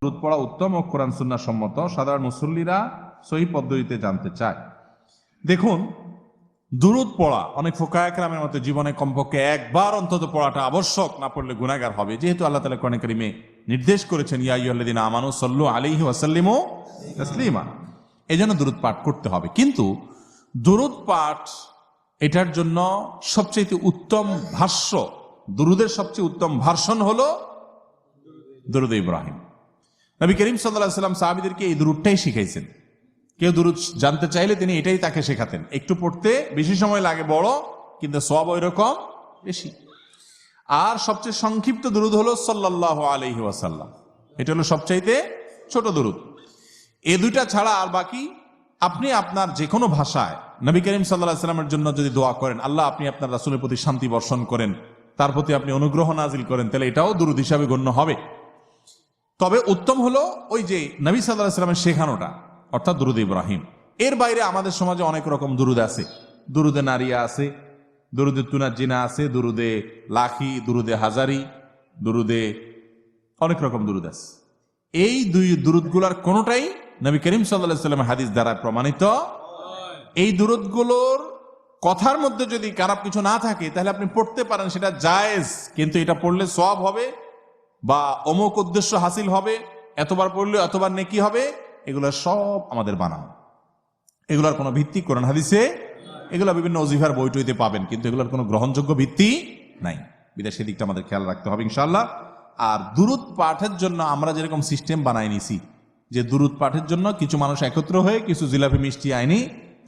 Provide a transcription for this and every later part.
দুরূদ পড়া উত্তম ও কোরআন সুন্নাহ সম্মত, সাধারণ মুসল্লিরা সহিহ পদ্ধতিতে জানতে চায়। দেখুন, দুরূদ পড়া অনেক ফুকাহা কেরামের মতে জীবনে কমপক্ষে একবার অন্তত পড়াটা আবশ্যক, না পড়লে গুনাহগার হবে। যেহেতু আল্লাহ তাআলা কোরআনে কারীমে নির্দেশ করেছেন, ইয়া আইয়ুহাল্লাযীনা আমানু সাল্লু আলাইহি ওয়া সাল্লিমু তাসলিমা, এজন্য দুরূদ পাঠ করতে হবে। কিন্তু দুরূদ পাঠ এটার জন্য সবচেয়ে উত্তম ভাষ্য, দুরূদের সবচেয়ে উত্তম ভার্সন হলো দুরূদ ইব্রাহিম। নবী করিম সাল্লাল্লাহু আলাইহি ওয়াসাল্লাম সাহাবীদেরকে এই দুরূদটাই শিখাইছেন। কেউ দুরূদ জানতে চাইলে তিনি এটাই তাকে শেখাতেন। একটু পড়তে বেশি সময় লাগে বড়, কিন্তু সওয়াব ওইরকম বেশি। আর সবচেয়ে সংক্ষিপ্ত দুরূদ হলো সাল্লাল্লাহু আলাইহি ওয়াসাল্লাম, এটা হলো সবচাইতে ছোট দুরূদ। এই দুইটা ছাড়া আর বাকি আপনি আপনার যে কোনো ভাষায় নবী করিম সাল্লাল্লাহু আলাইহি ওয়াসাল্লামের জন্য যদি দোয়া করেন, আল্লাহ আপনি আপনার রাসূলের প্রতি শান্তি বর্ষণ করেন, তার প্রতি আপনি অনুগ্রহ নাজিল করেন, তাহলে এটাও দুরূদ হিসাবে গণ্য হবে। তবে উত্তম হলো ওই যে নবী সাল্লাল্লাহু আলাইহি ওয়াসাল্লামের শেখানোটা, অর্থাৎ দুরূদ ইব্রাহিম। এর বাইরে আমাদের সমাজে অনেক রকম দুরূদ আছে। দুরূদে নারিয়া আছে, দুরূদে তুনাজ্জিনা আছে, দুরূদে লাখি, দুরূদে হাজারি, দুরূদে অনেক রকম দুরূদ আছে। এই দুই দুরূদগুলোর কোনোটাই নবী করিম সাল্লাল্লাহু আলাইহি ওয়াসাল্লামের হাদিস দ্বারা প্রমাণিত। এই দুরূদগুলোর কথার মধ্যে যদি খারাপ কিছু না থাকে তাহলে আপনি পড়তে পারেন, সেটা জায়েজ। কিন্তু এটা পড়লে সওয়াব হবে বা অমুক উদ্দেশ্য হাসিল হবে, এতবার পড়লে এতবার নেকি হবে, এগুলো সব আমাদের বানানো। এগুলোর কোনো ভিত্তি কোরআন হাদিসে, এগুলো বিভিন্ন ওজিফার বই টইতে পাবেন, কিন্তু এগুলোর কোনো গ্রহণযোগ্য ভিত্তি নাই। বিদেশি দিকটা আমাদের খেয়াল রাখতে হবে ইনশাআল্লাহ। আর দুরূদ পাঠের জন্য আমরা যেরকম সিস্টেম বানাই নিছি, যে দুরূদ পাঠের জন্য কিছু মানুষ একত্র হয়ে কিছু জিলাপি মিষ্টি আইনি,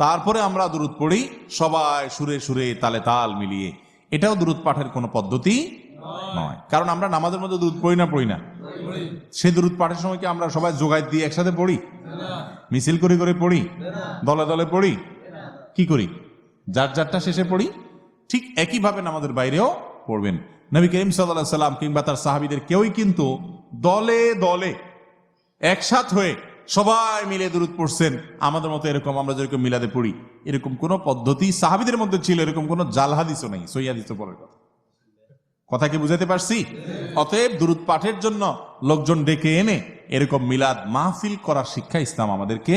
তারপরে আমরা দুরূদ পড়ি সবাই সুরে সুরে তালে তাল মিলিয়ে, এটাও দুরূদ পাঠের কোনো পদ্ধতি নয়। কারণ আমরা নামাজের মধ্যে দুরূদ পড়ি না, সেই দুরূদ পাঠের সময় কি আমরা সবাই জোগাড় দিয়ে একসাথে পড়ি? মিছিল করে করে পড়ি? দলে দলে পড়ি? কি করি? যার যারটা শেষে পড়ি। ঠিক একইভাবে নামাজের বাইরেও পড়বেন। নবী করিম সাল্লাল্লাহু আলাইহি ওয়াসাল্লাম কিংবা তার সাহাবীদের কেউই কিন্তু দলে দলে একসাথ হয়ে সবাই মিলে দুরূদ পড়ছেন আমাদের মতো এরকম আমরা যেরকম মিলাদে পড়ি, এরকম কোন পদ্ধতি সাহাবীদের মধ্যে ছিল, এরকম কোন জাল হাদিসও নাই, সহিহ হাদিসও পড়ার কথা কি বুঝাতে পারছি? অতএব দুরূদ পাঠের জন্য লোকজন ডেকে এনে এরকম মিলাদ মাহফিল করার শিক্ষা ইসলাম আমাদেরকে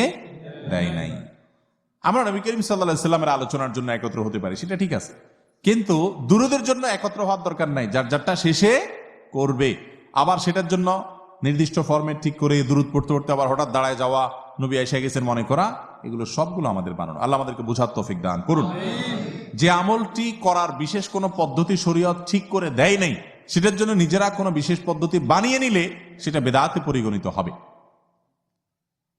দেয় নাই। আমরা নবী করিম সাল্লাল্লাহু আলাইহি ওয়াসাল্লামের আলোচনার জন্য একত্র হতে পারি, সেটা ঠিক আছে, কিন্তু দুরূদের জন্য একত্র হওয়ার দরকার নাই। যার যারটা শেষে করবে। আবার সেটার জন্য নির্দিষ্ট ফরম্যাট ঠিক করে দুরূদ পড়তে পড়তে আবার হঠাৎ দাঁড়ায় যাওয়া, নবী এসে গেছেন মনে করা, এগুলো সবগুলো আমাদের বানানো। আল্লাহ আমাদেরকে বোঝার তৌফিক দান করুন। যে আমলটি করার বিশেষ কোনো পদ্ধতি শরীয়ত ঠিক করে দেয় নাই, সেটার জন্য নিজেরা কোনো বিশেষ পদ্ধতি বানিয়ে নিলে সেটা বেদাতে পরিগণিত হবে।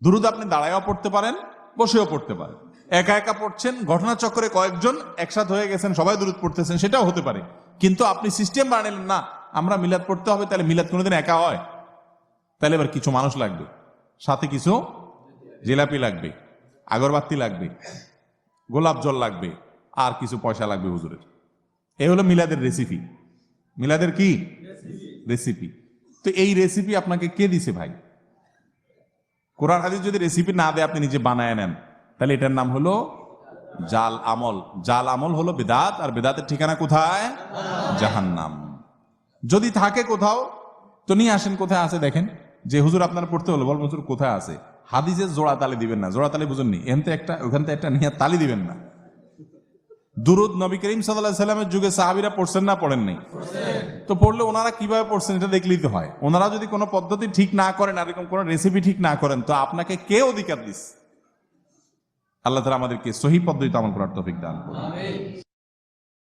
দুরূদ আপনি দাঁড়ায়ও পড়তে পারেন, বসেও পড়তে পারেন। একা একা পড়ছেন, ঘটনাচক্রে কয়েকজন একসাথ হয়ে গেছেন, সবাই দুরূদ পড়তেছেন, সেটাও হতে পারে। কিন্তু আপনি সিস্টেম বানালেন না, আমরা মিলাদ পড়তে হবে, তাহলে মিলাদ কোনোদিন একা হয়? তাহলে এবার কিছু মানুষ লাগবে, সাথে কিছু জিলাপি লাগবে, আগরবাতি লাগবে, গোলাপ জল লাগবে, আর কিছু পয়সা লাগবে হুজুরের। এই হলো মিলাদের রেসিপি। মিলাদের কি রেসিপি? তো এই রেসিপি আপনাকে কে দিছে ভাই? কোরআন হাদিস যদি রেসিপি না দেয়, আপনি নিজে বানায় নেন, তাহলে এটার নাম হলো জাল আমল। জাল আমল হলো বেদাত, আর বেদাতের ঠিকানা কোথায়? জাহান্নাম। যদি থাকে কোথাও তো নিয়ে আসেন। কোথায় আছে দেখেন, যে হুজুর আপনার পড়তে হলো, বলবেন হুজুর কোথায় আছে? হাদিসের জোড়া তালি দিবেন না, জোড়া তালি বুঝেননি, এখান থেকে একটা ওখান থেকে একটা নিয়ে তালি দিবেন না। দুরূদ নবী করিম সাল্লাল্লাহু আলাইহি ওয়াসাল্লামের যুগে সাহাবীরা পড়ছেন না পড়েন নাই? তো পড়লে ওনারা কিভাবে পড়ছেন এটা দেখলেই তো হয়। ওনারা যদি কোনো পদ্ধতি ঠিক না করেন, আর এরকম কোনো রেসিপি ঠিক না করেন, তো আপনাকে কে অধিকার দিস? আল্লাহ তাআলা আমাদেরকে সহিহ পদ্ধতিতে আমল করার তৌফিক দান করুন।